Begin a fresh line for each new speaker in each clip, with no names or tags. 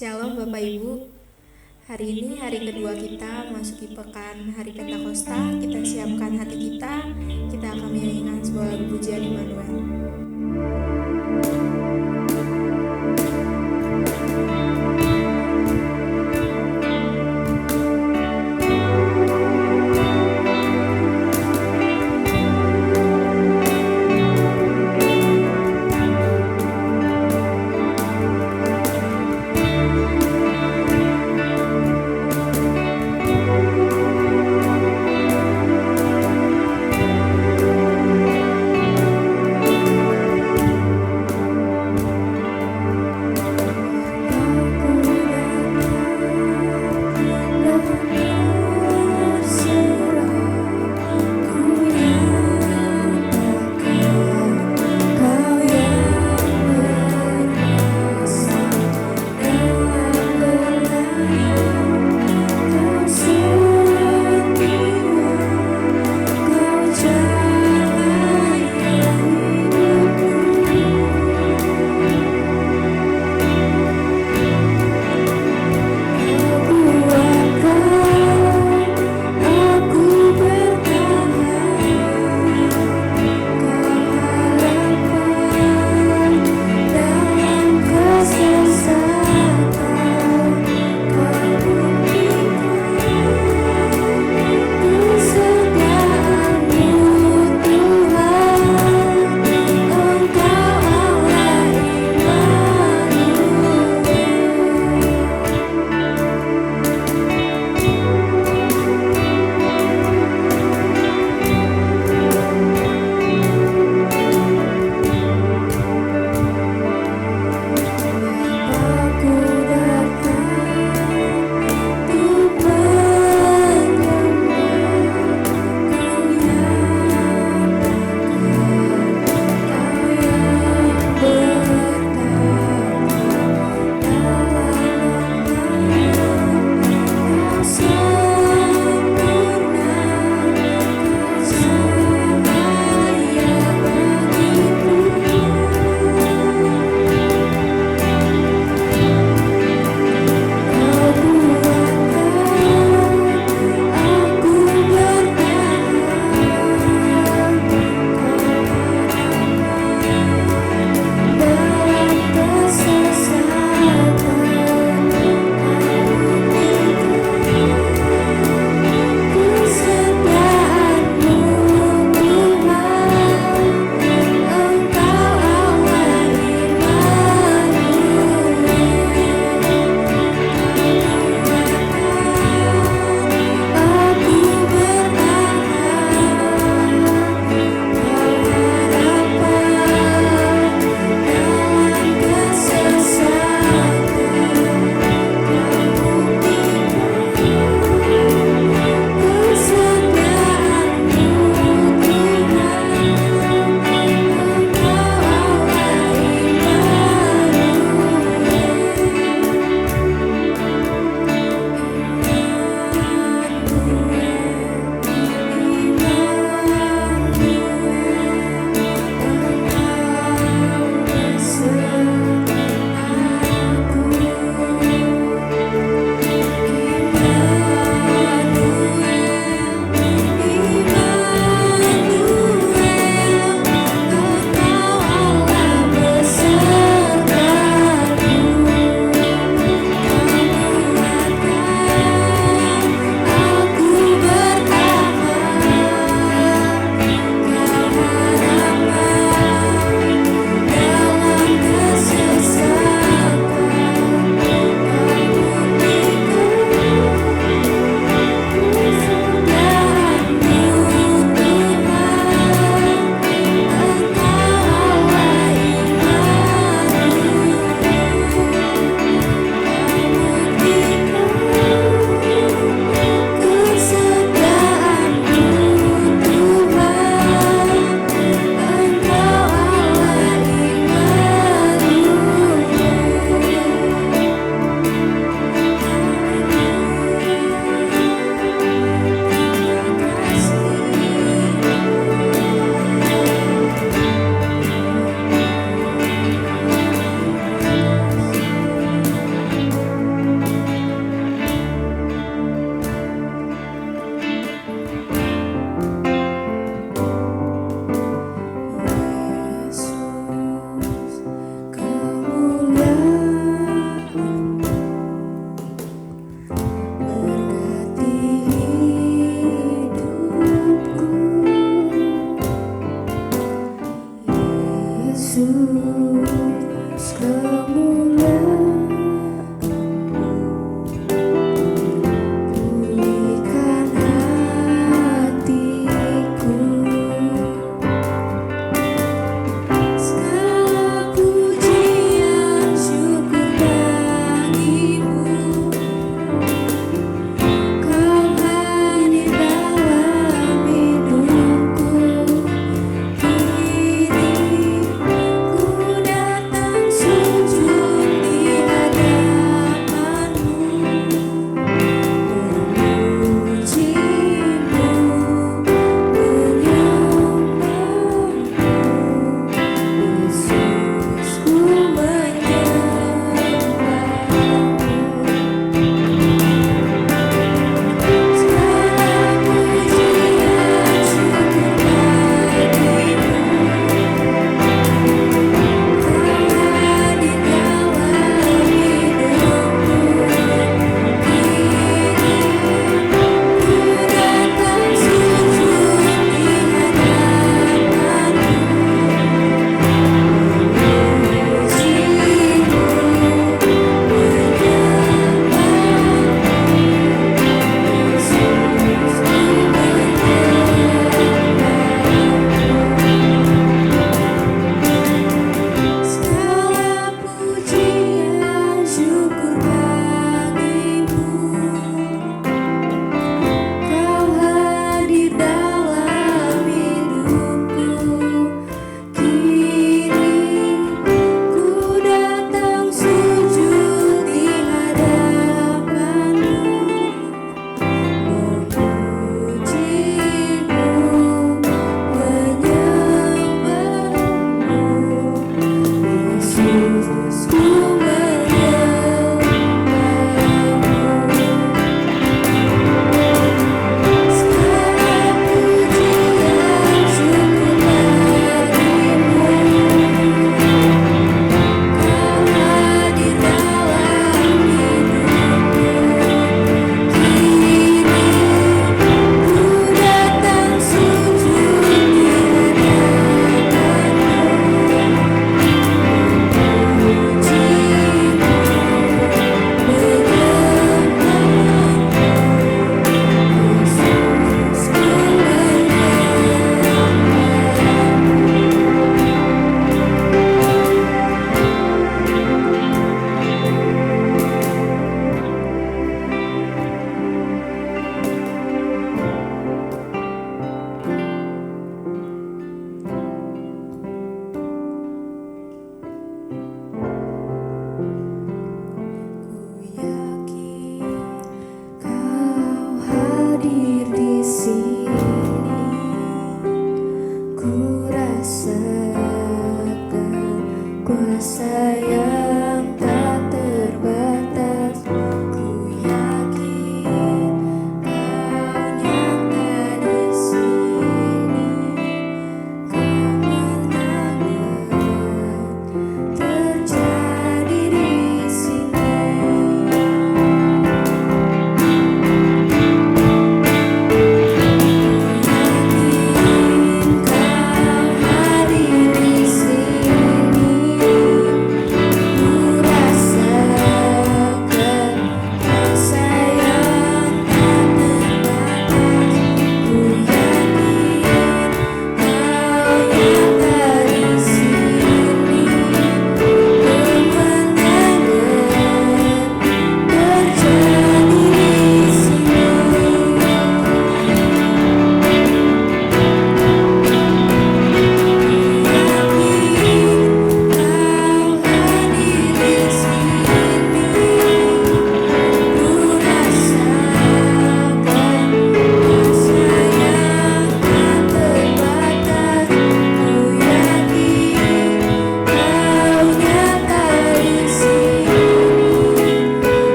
Shalom Bapak Ibu. Hari ini hari kedua kita memasuki pekan hari Pentakosta. Kita siapkan hati kita. Kita akan menyanyikan sebuah lagu pujian Immanuel.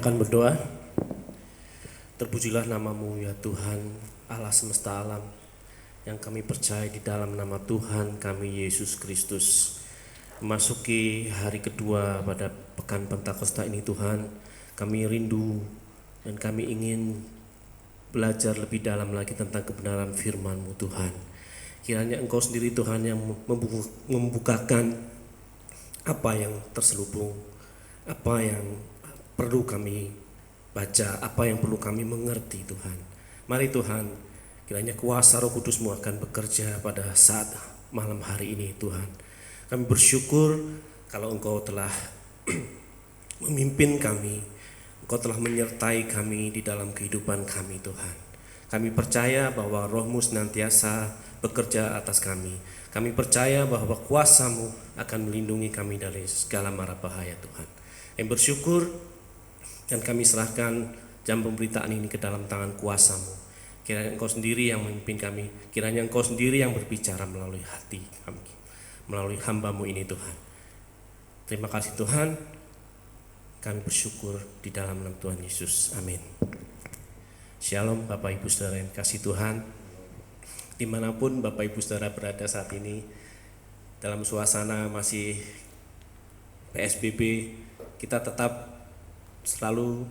akan berdoa. Terpujilah nama-Mu ya Tuhan, Allah semesta alam, yang kami percaya di dalam nama Tuhan kami Yesus Kristus. Memasuki hari kedua pada pekan Pentakosta ini Tuhan, kami rindu dan kami ingin belajar lebih dalam lagi tentang kebenaran firman-Mu Tuhan. Kiranya Engkau sendiri Tuhan yang membukakan apa yang terselubung, apa yang perlu kami baca, apa yang perlu kami mengerti Tuhan. Mari Tuhan, kiranya kuasa Roh Kudus-Mu akan bekerja pada saat malam hari ini Tuhan. Kami bersyukur kalau Engkau telah memimpin kami, Engkau telah menyertai kami di dalam kehidupan kami Tuhan. Kami percaya bahwa Roh-Mu senantiasa bekerja atas kami. Kami percaya bahwa kuasa-Mu akan melindungi kami dari segala mara bahaya Tuhan. Kami bersyukur dan kami serahkan jam pemberitaan ini ke dalam tangan kuasa-Mu. Kiranya Engkau sendiri yang memimpin kami, kiranya Engkau sendiri yang berbicara melalui hati kami, melalui hamba-Mu ini Tuhan. Terima kasih Tuhan, kami bersyukur di dalam nama Tuhan Yesus, amin. Shalom Bapak Ibu Saudara yang kasih Tuhan, dimanapun Bapak Ibu Saudara berada saat ini, dalam suasana masih PSBB, kita tetap selalu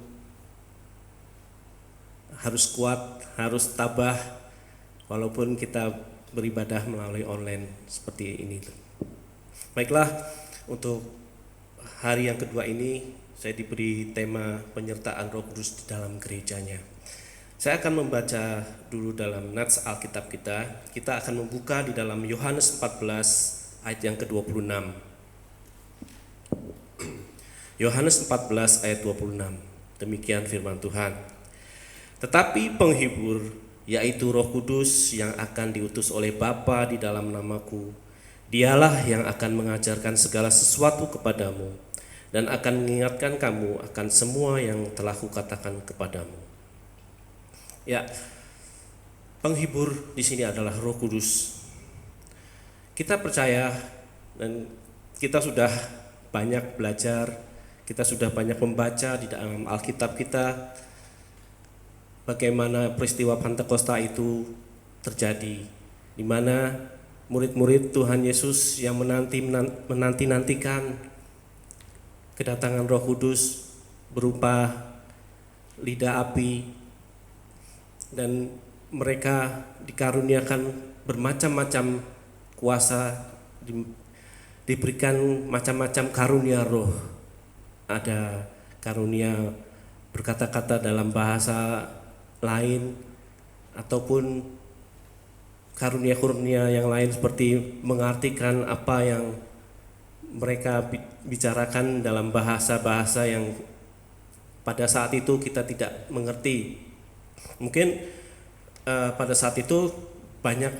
harus kuat, harus tabah, walaupun kita beribadah melalui online seperti ini. Baiklah, untuk hari yang kedua ini saya diberi tema penyertaan Roh Kudus di dalam gerejanya. Saya akan membaca dulu dalam nats Alkitab kita. Kita akan membuka di dalam Yohanes 14 ayat yang ke-26. Yohanes 14 ayat 26. Demikian firman Tuhan. Tetapi penghibur, yaitu Roh Kudus yang akan diutus oleh Bapa di dalam namaku, Dialah yang akan mengajarkan segala sesuatu kepadamu dan akan mengingatkan kamu akan semua yang telah kukatakan kepadamu. Ya, penghibur di sini adalah Roh Kudus. Kita percaya dan kita sudah banyak belajar, kita sudah banyak membaca di dalam Alkitab kita bagaimana peristiwa Pentakosta itu terjadi, di mana murid-murid Tuhan Yesus yang menanti-nantikan kedatangan Roh Kudus berupa lidah api, dan mereka dikaruniakan bermacam-macam kuasa, diberikan macam-macam karunia roh. Ada karunia berkata-kata dalam bahasa lain, ataupun karunia-karunia yang lain seperti mengartikan apa yang mereka bicarakan dalam bahasa-bahasa yang pada saat itu kita tidak mengerti. Mungkin pada saat itu banyak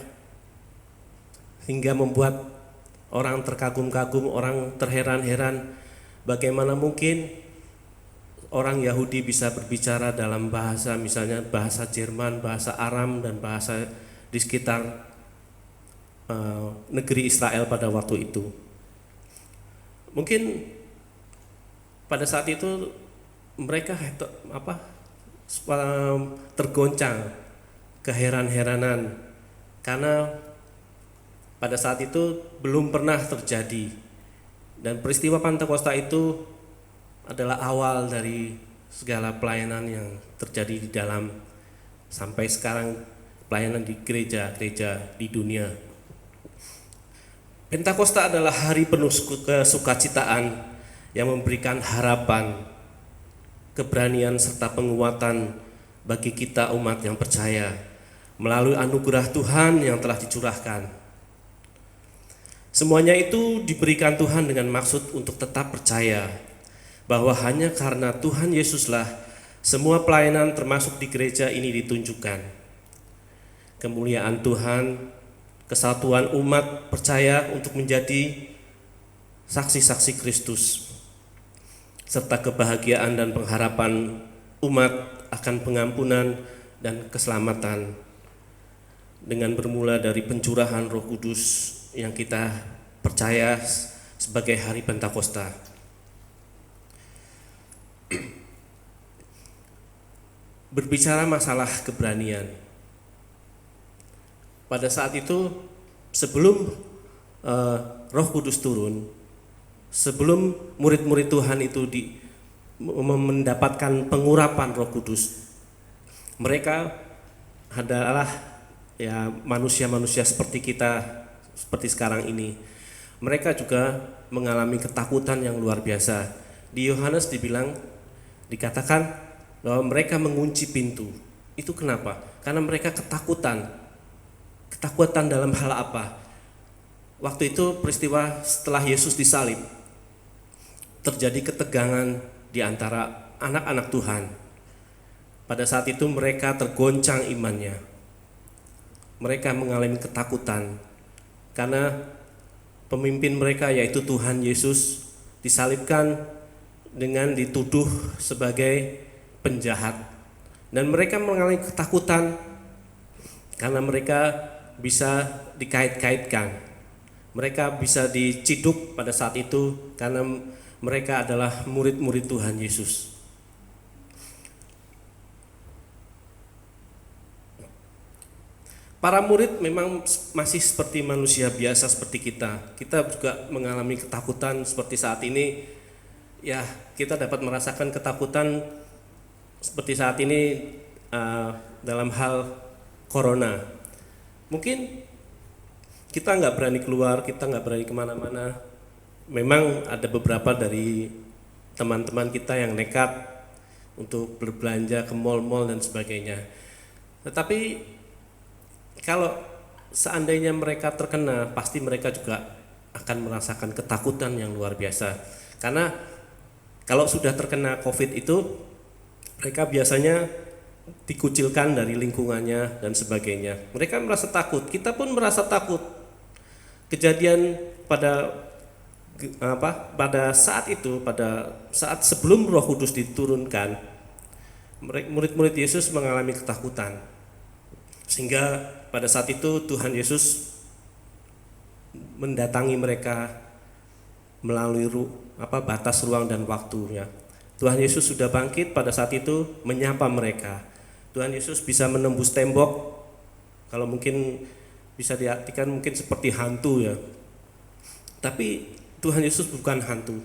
hingga membuat orang terkagum-kagum, orang terheran-heran bagaimana mungkin orang Yahudi bisa berbicara dalam bahasa, misalnya bahasa Jerman, bahasa Aram, dan bahasa di sekitar negeri Israel pada waktu itu. Mungkin pada saat itu mereka tergoncang, keheran-heranan, karena pada saat itu belum pernah terjadi, dan peristiwa Pentakosta itu adalah awal dari segala pelayanan yang terjadi di dalam sampai sekarang, pelayanan di gereja-gereja di dunia. Pentakosta adalah hari penuh kesukacitaan yang memberikan harapan, keberanian serta penguatan bagi kita umat yang percaya melalui anugerah Tuhan yang telah dicurahkan. Semuanya itu diberikan Tuhan dengan maksud untuk tetap percaya bahwa hanya karena Tuhan Yesuslah semua pelayanan termasuk di gereja ini ditunjukkan. Kemuliaan Tuhan, kesatuan umat percaya untuk menjadi saksi-saksi Kristus, serta kebahagiaan dan pengharapan umat akan pengampunan dan keselamatan dengan bermula dari pencurahan Roh Kudus yang kita percaya sebagai hari Pentakosta. berbicara masalah keberanian. Pada saat itu sebelum Roh Kudus turun, sebelum murid-murid Tuhan itu mendapatkan pengurapan Roh Kudus, mereka adalah ya manusia-manusia seperti kita, seperti sekarang ini. Mereka juga mengalami ketakutan yang luar biasa. Di Yohanes dikatakan bahwa mereka mengunci pintu. Itu kenapa? Karena mereka ketakutan. Ketakutan dalam hal apa? Waktu itu peristiwa setelah Yesus disalib, terjadi ketegangan di antara anak-anak Tuhan. Pada saat itu mereka tergoncang imannya. Mereka mengalami ketakutan karena pemimpin mereka yaitu Tuhan Yesus disalibkan dengan dituduh sebagai penjahat. Dan mereka mengalami ketakutan karena mereka bisa dikait-kaitkan. Mereka bisa diciduk pada saat itu karena mereka adalah murid-murid Tuhan Yesus. Para murid memang masih seperti manusia biasa seperti kita. Kita juga mengalami ketakutan seperti saat ini. Ya, kita dapat merasakan ketakutan seperti saat ini dalam hal corona. Mungkin kita nggak berani keluar, kita nggak berani kemana-mana. Memang ada beberapa dari teman-teman kita yang nekat untuk berbelanja ke mal-mal dan sebagainya. Tetapi kalau seandainya mereka terkena, pasti mereka juga akan merasakan ketakutan yang luar biasa. Karena kalau sudah terkena COVID itu, mereka biasanya dikucilkan dari lingkungannya dan sebagainya. Mereka merasa takut, kita pun merasa takut. Kejadian pada saat itu, pada saat sebelum Roh Kudus diturunkan, murid-murid Yesus mengalami ketakutan. Sehingga pada saat itu Tuhan Yesus mendatangi mereka melalui batas ruang dan waktunya. Tuhan Yesus sudah bangkit pada saat itu menyapa mereka. Tuhan Yesus bisa menembus tembok. Kalau mungkin bisa diartikan mungkin seperti hantu ya. Tapi Tuhan Yesus bukan hantu.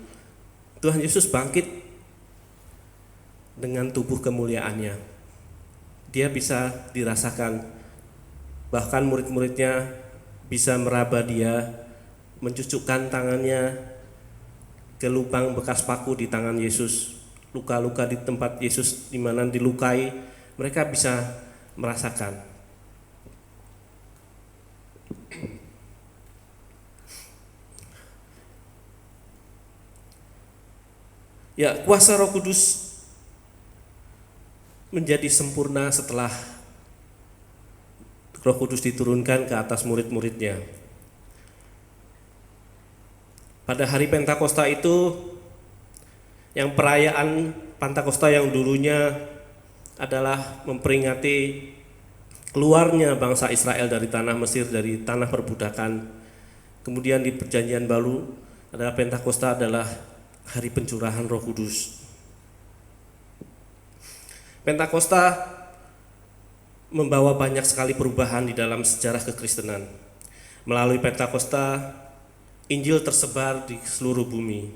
Tuhan Yesus bangkit dengan tubuh kemuliaannya. Dia bisa dirasakan. Bahkan murid-muridnya bisa meraba dia, mencucukkan tangannya ke lubang bekas paku di tangan Yesus. Luka-luka di tempat Yesus di mana dilukai, mereka bisa merasakan. Ya, kuasa Roh Kudus menjadi sempurna setelah Roh Kudus diturunkan ke atas murid-muridnya. Pada hari Pentakosta itu, yang perayaan Pentakosta yang dulunya adalah memperingati keluarnya bangsa Israel dari tanah Mesir, dari tanah perbudakan. Kemudian di Perjanjian Baru adalah Pentakosta adalah hari pencurahan Roh Kudus. Pentakosta membawa banyak sekali perubahan di dalam sejarah kekristenan. Melalui Pentakosta, Injil tersebar di seluruh bumi.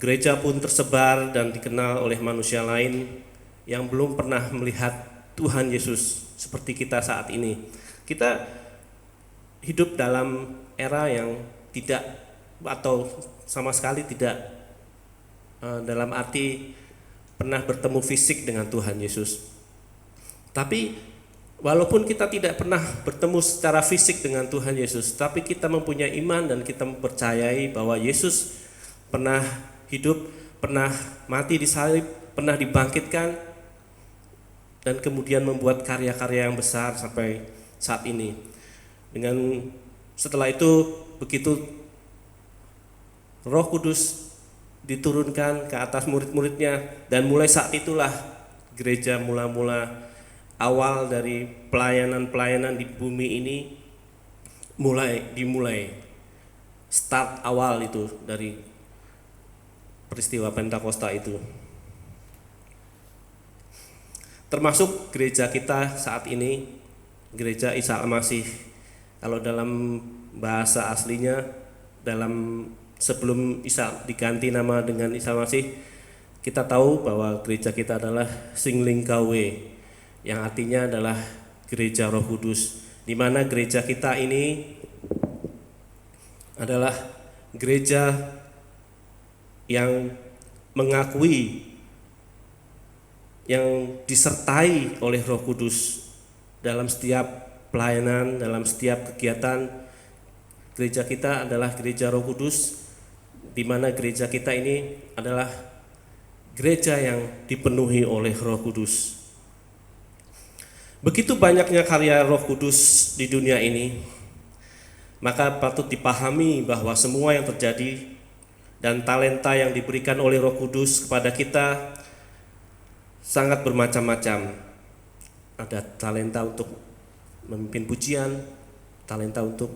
Gereja pun tersebar dan dikenal oleh manusia lain yang belum pernah melihat Tuhan Yesus seperti kita saat ini. Kita hidup dalam era yang tidak atau sama sekali tidak dalam arti pernah bertemu fisik dengan Tuhan Yesus. Tapi walaupun kita tidak pernah bertemu secara fisik dengan Tuhan Yesus, tapi kita mempunyai iman dan kita mempercayai bahwa Yesus pernah hidup, pernah mati di salib, pernah dibangkitkan, dan kemudian membuat karya-karya yang besar sampai saat ini. Setelah itu, begitu Roh Kudus diturunkan ke atas murid-muridnya, dan mulai saat itulah gereja mula-mula awal dari pelayanan-pelayanan di bumi ini dimulai. Start awal itu dari peristiwa Pentakosta itu. termasuk gereja kita saat ini, gereja Isa Al-Masih. Kalau dalam bahasa aslinya, dalam sebelum Isa diganti nama dengan Isa Al-Masih, kita tahu bahwa gereja kita adalah Singling KW, yang artinya adalah gereja Roh Kudus, di mana gereja kita ini adalah gereja yang mengakui, yang disertai oleh Roh Kudus dalam setiap pelayanan, dalam setiap kegiatan. Gereja kita adalah gereja Roh Kudus, di mana gereja kita ini adalah gereja yang dipenuhi oleh Roh Kudus. Begitu banyaknya karya Roh Kudus di dunia ini, maka patut dipahami bahwa semua yang terjadi dan talenta yang diberikan oleh Roh Kudus kepada kita sangat bermacam-macam. Ada talenta untuk memimpin pujian, talenta untuk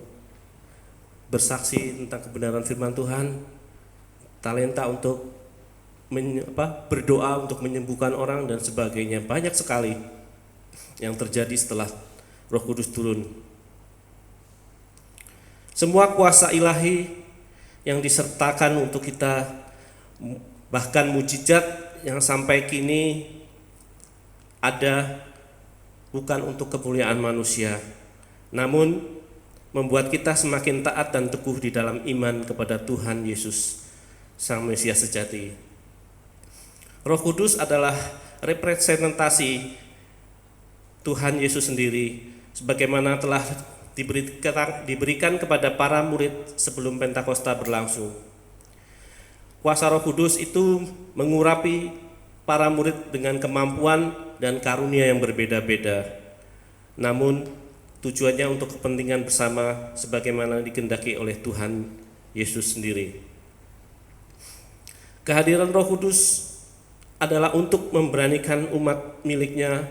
bersaksi tentang kebenaran firman Tuhan, talenta untuk berdoa untuk menyembuhkan orang dan sebagainya. Banyak sekali yang terjadi setelah Roh Kudus turun. Semua kuasa ilahi yang disertakan untuk kita, bahkan mujizat yang sampai kini ada, bukan untuk kemuliaan manusia, namun membuat kita semakin taat dan teguh di dalam iman kepada Tuhan Yesus, Sang Mesias sejati. Roh Kudus adalah representasi Tuhan Yesus sendiri, sebagaimana telah diberikan kepada para murid sebelum Pentakosta berlangsung. Kuasa Roh Kudus itu mengurapi para murid dengan kemampuan dan karunia yang berbeda-beda, namun tujuannya untuk kepentingan bersama sebagaimana dikehendaki oleh Tuhan Yesus sendiri. Kehadiran Roh Kudus adalah untuk memberanikan umat miliknya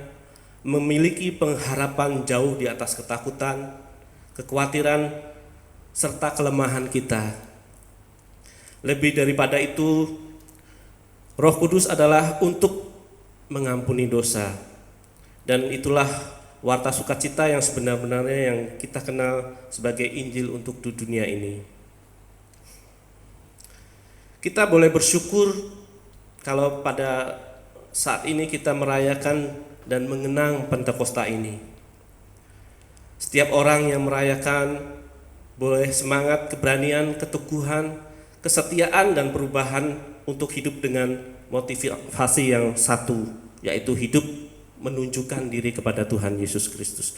memiliki pengharapan jauh di atas ketakutan, kekhawatiran, serta kelemahan kita. Lebih daripada itu, Roh Kudus adalah untuk mengampuni dosa, dan itulah warta sukacita yang sebenar-benarnya yang kita kenal sebagai Injil untuk dunia ini. Kita boleh bersyukur kalau pada saat ini kita merayakan dan mengenang Pentakosta ini. Setiap orang yang merayakan boleh semangat, keberanian, keteguhan, kesetiaan, dan perubahan untuk hidup dengan motivasi yang satu, yaitu hidup menunjukkan diri kepada Tuhan Yesus Kristus.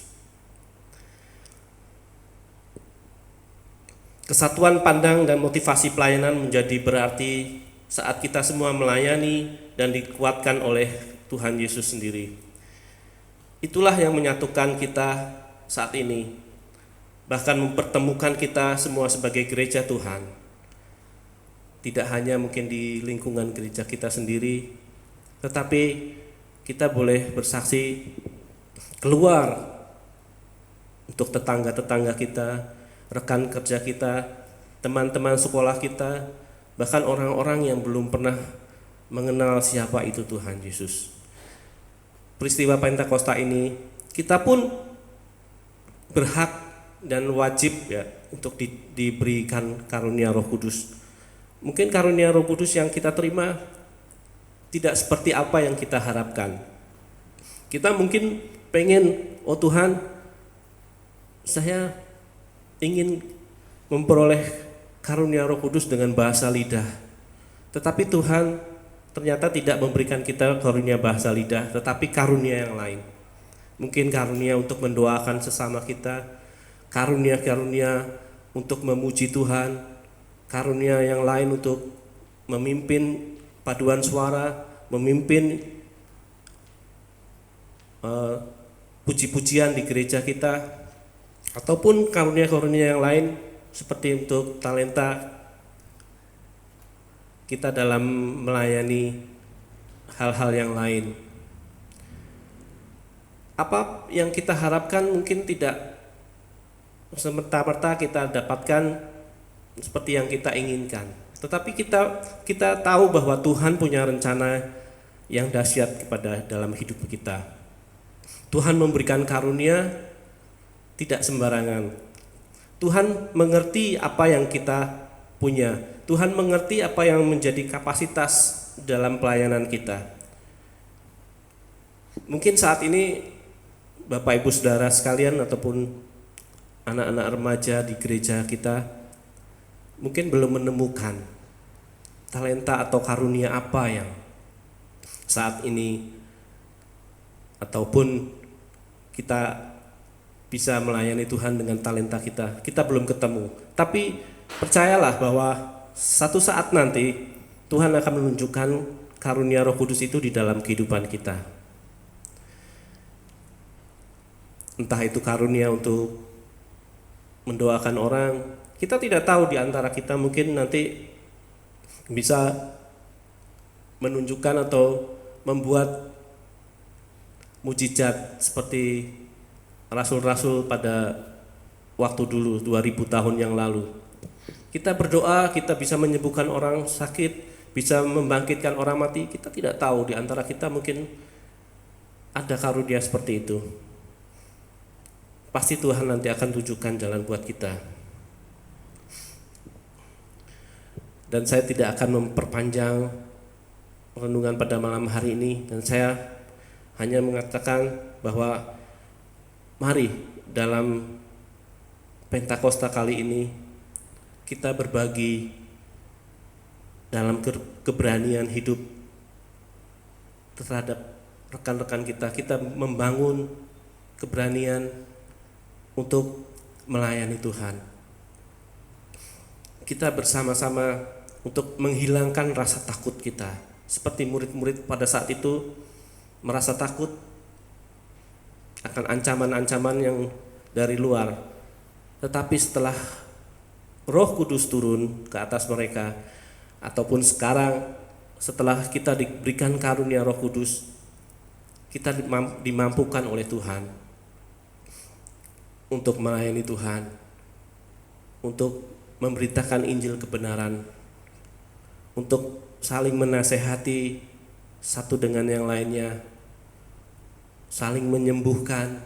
Kesatuan pandang dan motivasi pelayanan menjadi berarti saat kita semua melayani dan dikuatkan oleh Tuhan Yesus sendiri. Itulah yang menyatukan kita saat ini, bahkan mempertemukan kita semua sebagai gereja Tuhan. Tidak hanya mungkin di lingkungan gereja kita sendiri, tetapi kita boleh bersaksi keluar untuk tetangga-tetangga kita, rekan kerja kita, teman-teman sekolah kita, bahkan orang-orang yang belum pernah mengenal siapa itu Tuhan Yesus. Peristiwa Pentakosta ini kita pun berhak dan wajib ya untuk diberikan karunia Roh Kudus. Mungkin karunia Roh Kudus yang kita terima tidak seperti apa yang kita harapkan. Kita mungkin pengen, oh Tuhan, saya ingin memperoleh karunia Roh Kudus dengan bahasa lidah. Tetapi Tuhan ternyata tidak memberikan kita karunia bahasa lidah, tetapi karunia yang lain. Mungkin karunia untuk mendoakan sesama kita, karunia-karunia untuk memuji Tuhan, karunia yang lain untuk memimpin paduan suara, memimpin puji-pujian di gereja kita, ataupun karunia-karunia yang lain seperti untuk talenta kita dalam melayani hal-hal yang lain. Apa yang kita harapkan mungkin tidak semerta-merta kita dapatkan seperti yang kita inginkan. Tetapi kita tahu bahwa Tuhan punya rencana yang dahsyat kepada dalam hidup kita. Tuhan memberikan karunia tidak sembarangan. Tuhan mengerti apa yang kita punya. Tuhan mengerti apa yang menjadi kapasitas dalam pelayanan kita. Mungkin saat ini Bapak Ibu Saudara sekalian ataupun anak-anak remaja di gereja kita mungkin belum menemukan talenta atau karunia apa yang saat ini ataupun kita bisa melayani Tuhan dengan talenta kita. Kita belum ketemu. Tapi percayalah bahwa satu saat nanti Tuhan akan menunjukkan karunia Roh Kudus itu di dalam kehidupan kita. Entah itu karunia untuk mendoakan orang. Kita tidak tahu di antara kita mungkin nanti bisa menunjukkan atau membuat mujizat seperti rasul-rasul pada waktu dulu 2000 tahun yang lalu. Kita berdoa, kita bisa menyembuhkan orang sakit, bisa membangkitkan orang mati. Kita tidak tahu di antara kita mungkin ada karunia seperti itu. Pasti Tuhan nanti akan tunjukkan jalan buat kita. Dan saya tidak akan memperpanjang renungan pada malam hari ini, dan saya hanya mengatakan bahwa mari dalam Pentakosta kali ini kita berbagi dalam keberanian hidup terhadap rekan-rekan kita. Kita membangun keberanian untuk melayani Tuhan. Kita bersama-sama untuk menghilangkan rasa takut kita. Seperti murid-murid pada saat itu merasa takut akan ancaman-ancaman yang dari luar. Tetapi setelah Roh Kudus turun ke atas mereka, ataupun sekarang setelah kita diberikan karunia Roh Kudus, kita dimampukan oleh Tuhan untuk melayani Tuhan, untuk memberitakan Injil kebenaran, untuk saling menasehati satu dengan yang lainnya, saling menyembuhkan,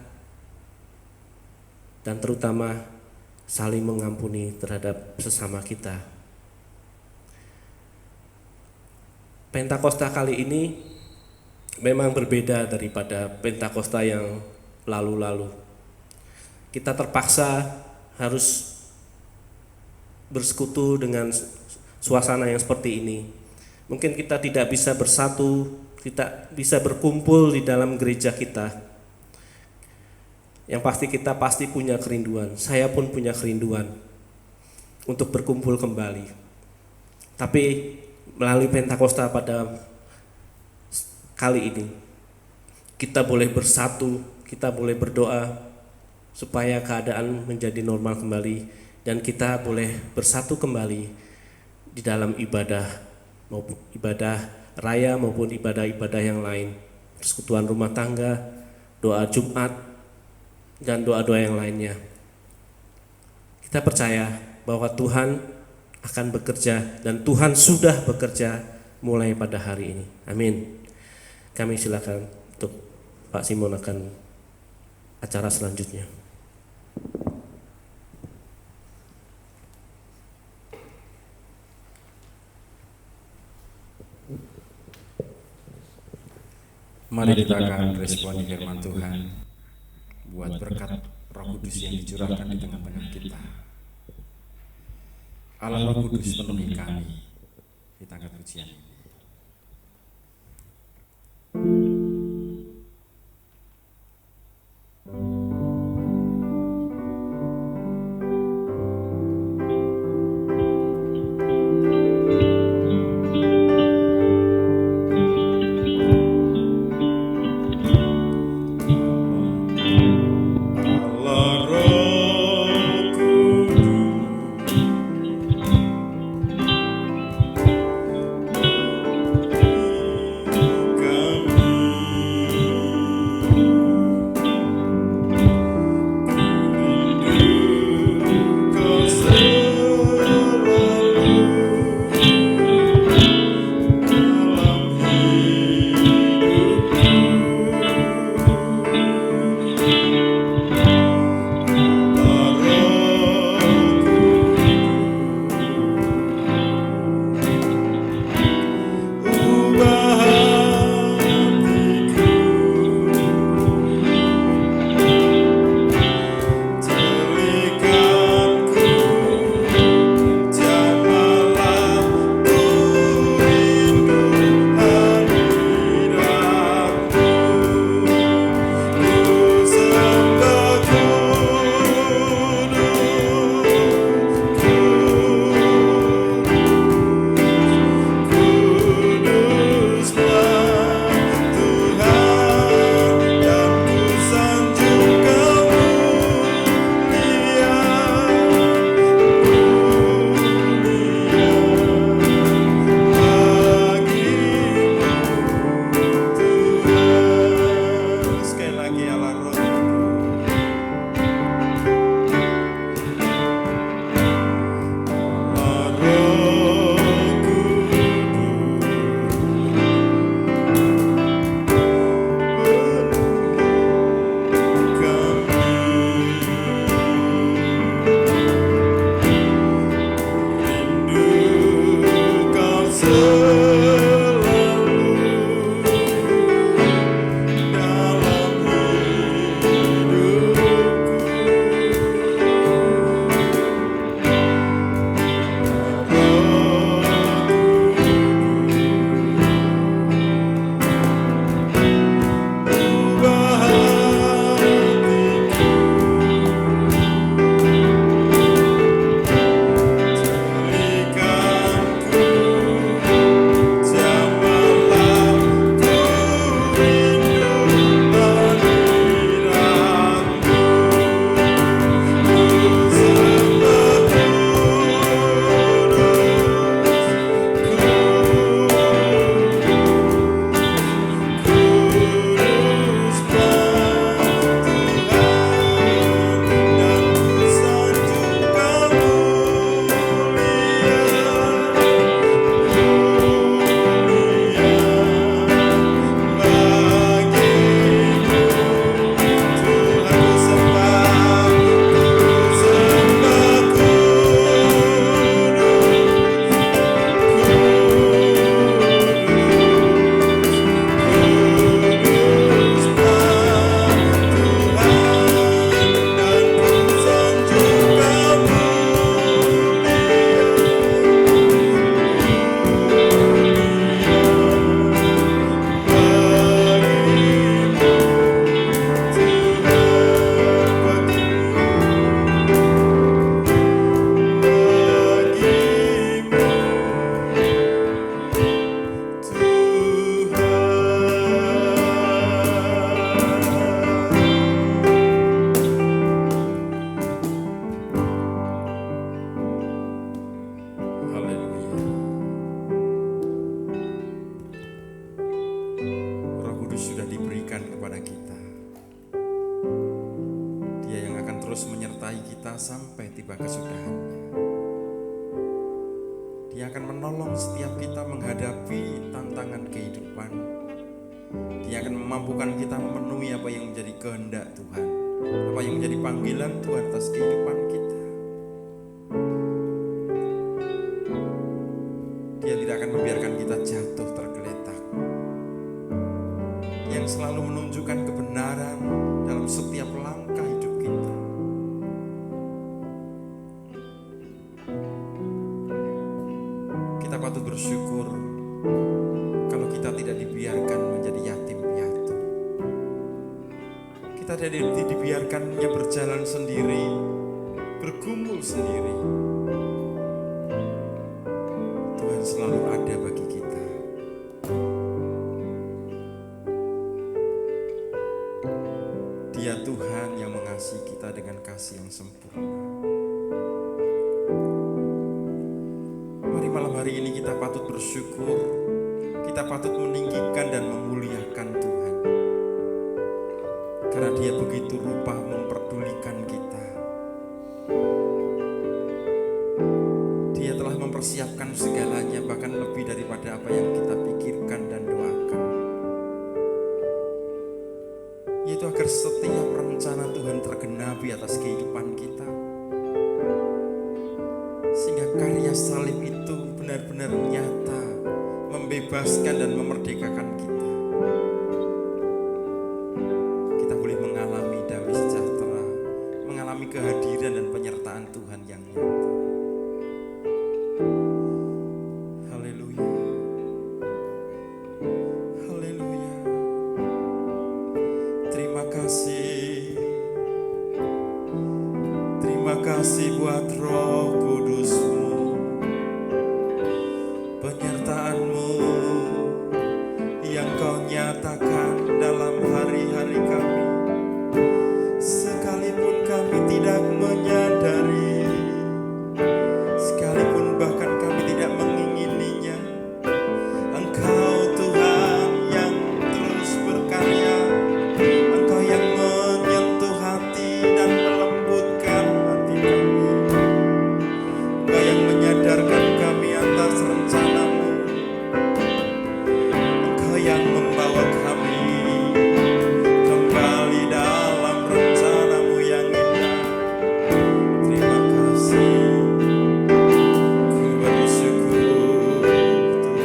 dan terutama saling mengampuni terhadap sesama kita. Pentakosta kali ini memang berbeda daripada Pentakosta yang lalu-lalu. Kita terpaksa harus bersekutu dengan suasana yang seperti ini. Mungkin kita tidak bisa bersatu, tidak bisa berkumpul di dalam gereja kita. Yang pasti kita pasti punya kerinduan. Saya pun punya kerinduan untuk berkumpul kembali. Tapi melalui Pentakosta pada kali ini, kita boleh bersatu, kita boleh berdoa supaya keadaan menjadi normal kembali, dan kita boleh bersatu kembali di dalam ibadah, maupun ibadah raya maupun ibadah-ibadah yang lain, persekutuan rumah tangga, doa Jumat, dan doa-doa yang lainnya. Kita percaya bahwa Tuhan akan bekerja, dan Tuhan sudah bekerja mulai pada hari ini. Amin. Kami silakan untuk Pak Simon akan acara selanjutnya.
Mari kita akan responi firman Tuhan buat berkat Roh Kudus yang dicurahkan di tengah-tengah kita. Allah Roh Kudus penuhi kami. Kita angkat pujian ini. sampai tiba kesudahannya. Dia akan menolong setiap kita menghadapi tantangan kehidupan. Dia akan memampukan kita memenuhi apa yang menjadi kehendak Tuhan, apa yang menjadi panggilan Tuhan atas kehidupan kita. Dia tidak akan membiarkan kita jatuh tergeletak. Yang selalu menunjukkan kebenaran dalam setiap langkah hidup kita. Kita patut bersyukur kalau kita tidak dibiarkan menjadi yatim piatu. Kita tidak dibiarkannya berjalan sendiri, bergumul sendiri. Tuhan selalu ada bagi kita. Dia Tuhan yang mengasihi kita dengan kasih yang sempurna. Mari malam hari ini kita patut bersyukur, kita patut meninggikan dan memuliakan Tuhan. Karena Dia begitu rupa memperdulikan kita. Dia telah mempersiapkan segalanya, bahkan lebih daripada apa yang kita pikirkan dan doakan. Yaitu agar setiap rencana Tuhan tergenapi atas kehidupan kita. Sehingga karya salib itu benar-benar nyata, membebaskan dan memerdekakan kita. Kita boleh mengalami damai sejahtera, mengalami kehadiran dan penyertaan Tuhan yang nyata. Haleluya. Haleluya. Terima kasih. Terima kasih buat Roh Kudus-Mu, penyertaan-Mu yang Kau nyatakan dalam hari-hari kami. Sekalipun kami tidak menyadari, sekalipun bahkan kami tidak mengingininya, Engkau Tuhan yang terus berkarya. Engkau yang menyentuh hati dan melembutkan hati kami. Engkau yang menyadarkan kami atas rencana-Mu. Engkau yang membawa kami kembali dalam rencana-Mu yang indah. Terima kasih. Ku bersyukur Tuhan.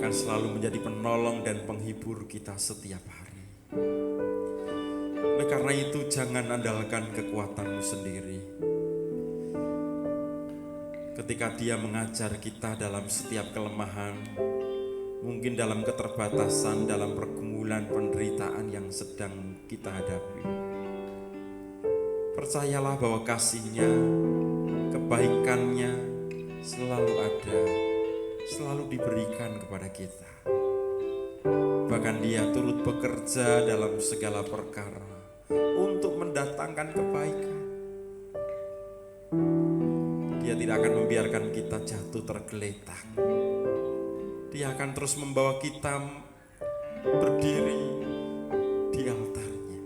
akan selalu menjadi penolong dan penghibur kita setiap hari. Oleh karena itu jangan andalkan kekuatanmu sendiri. Ketika Dia mengajar kita dalam setiap kelemahan, mungkin dalam keterbatasan, dalam pergumulan penderitaan yang sedang kita hadapi, percayalah bahwa kasih-Nya, kebaikan-Nya selalu ada, selalu diberikan kepada kita. Bahkan Dia turut bekerja dalam segala perkara untuk mendatangkan kebaikan. Dia tidak akan membiarkan kita jatuh tergeletak. Dia akan terus membawa kita berdiri di altarnya,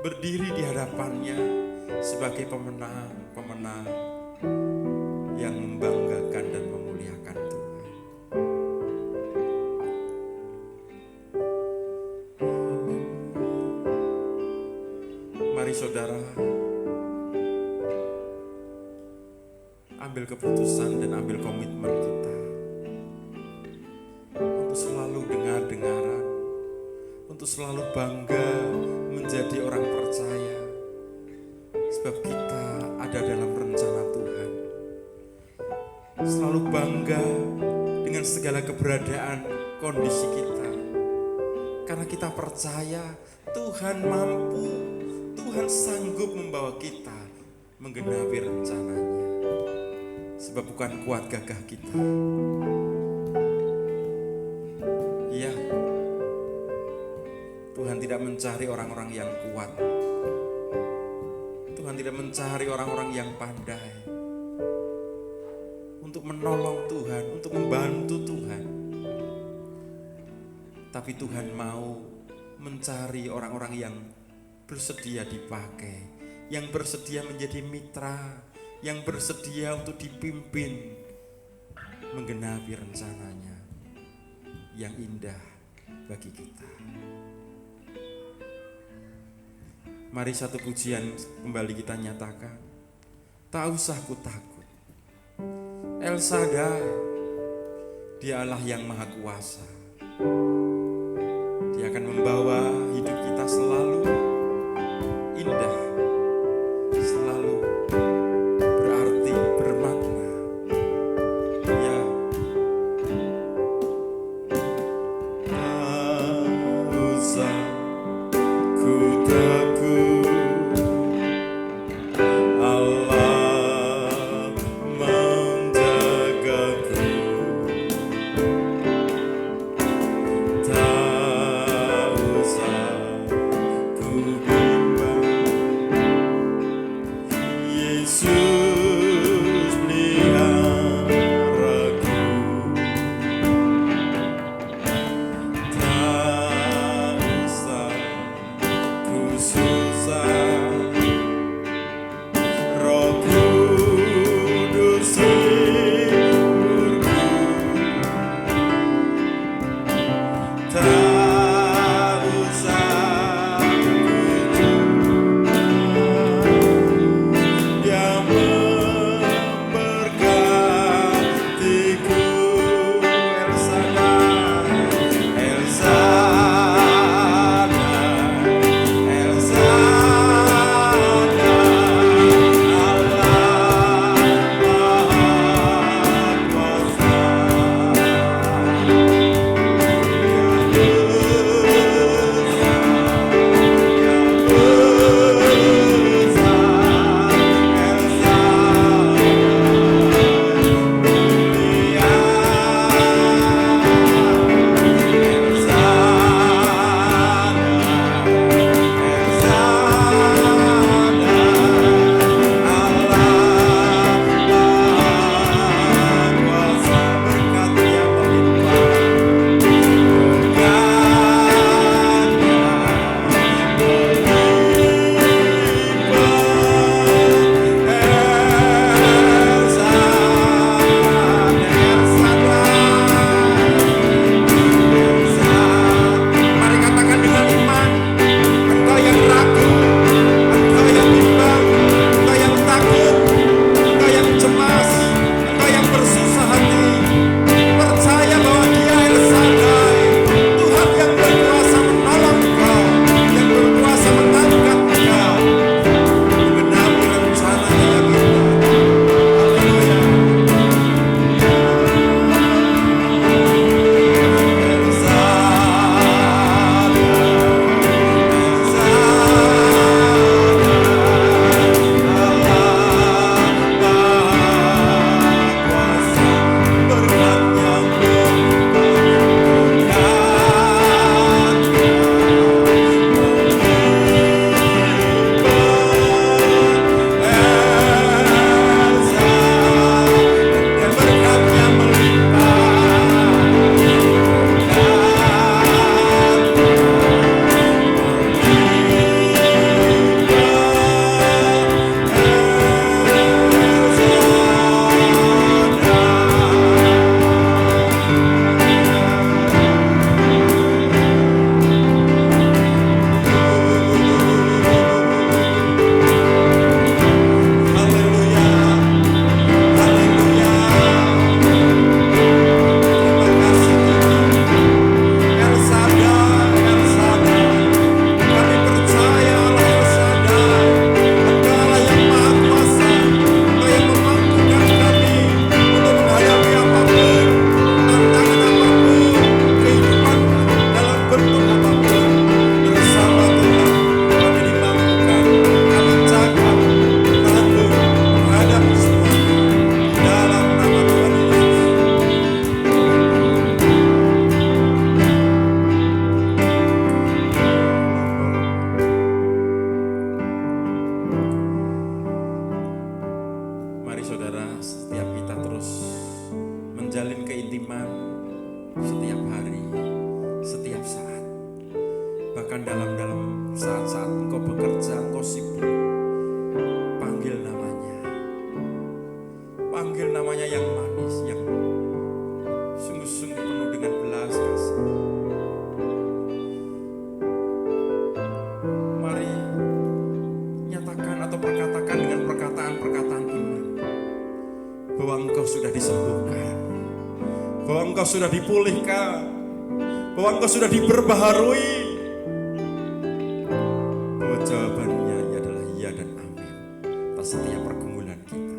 berdiri di hadapannya sebagai pemenang-pemenang yang membanggakan dan memuliakan Tuhan. Mari saudara, ambil keputusan dan ambil komitmen kita untuk selalu dengar-dengaran, untuk selalu bangga menjadi orang percaya, sebab kita ada dalam rencana Tuhan. Selalu bangga dengan segala keberadaan kondisi kita, karena kita percaya Tuhan mampu, Tuhan sanggup membawa kita menggenapi rencananya. Sebab bukan kuat gagah kita. Ya, Tuhan tidak mencari orang-orang yang kuat. Tuhan tidak mencari orang-orang yang pandai untuk menolong Tuhan, untuk membantu Tuhan. Tapi Tuhan mau mencari orang-orang yang bersedia dipakai, yang bersedia menjadi mitra, yang bersedia untuk dipimpin menggenapi rencananya yang indah bagi kita. Mari satu pujian kembali kita nyatakan. Tak usah ku takut, El Shaddai, Dia Allah yang maha kuasa. Dia akan membawa hidup kita selalu indah, selalu berarti, bermakna. Ya, tak usah ku takut, Allah menjagaku. Tak usah setiap hari, setiap saat. Bahkan dalam saat-saat engkau bekerja, engkau sibuk, panggil namanya. Panggil namanya yang manis, yang sungguh-sungguh penuh dengan belas kasih. Mari nyatakan atau perkatakan dengan perkataan-perkataan iman bahwa engkau sudah disembuhkan, bahwa engkau sudah dipulihkan, bahwa engkau sudah diperbaharui, bahwa jawabannya adalah iya dan amin atas setiap pergumulan kita.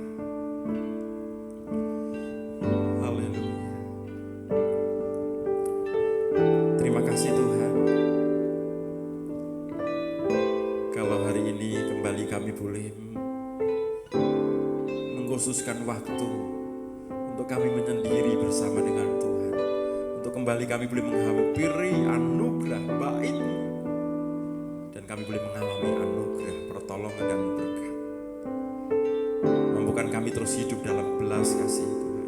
Haleluya. Terima kasih Tuhan. Kalau hari ini kembali kami boleh mengkhususkan waktu untuk kami menyendiri bersama dengan Tuhan, untuk kembali kami boleh menghampiri anugerah baik, dan kami boleh mengalami anugerah pertolongan dan berkat. Mampukan kami terus hidup dalam belas kasih Tuhan,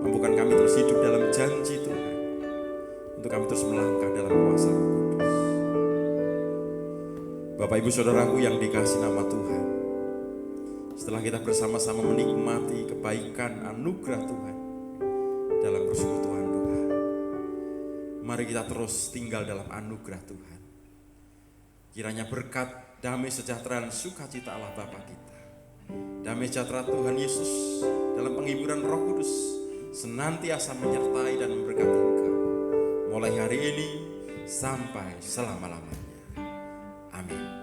mampukan kami terus hidup dalam janji Tuhan, untuk kami terus melangkah dalam kuasa Roh Kudus. Bapak Ibu Saudaraku yang dikasihi nama Tuhan, setelah kita bersama-sama menikmati kebaikan anugerah Tuhan dalam persekutuan doa, mari kita terus tinggal dalam anugerah Tuhan. Kiranya berkat, damai, sejahtera, dan sukacita Allah Bapa kita, damai sejahtera Tuhan Yesus dalam penghiburan Roh Kudus senantiasa menyertai dan memberkati engkau mulai hari ini sampai selama-lamanya. Amin.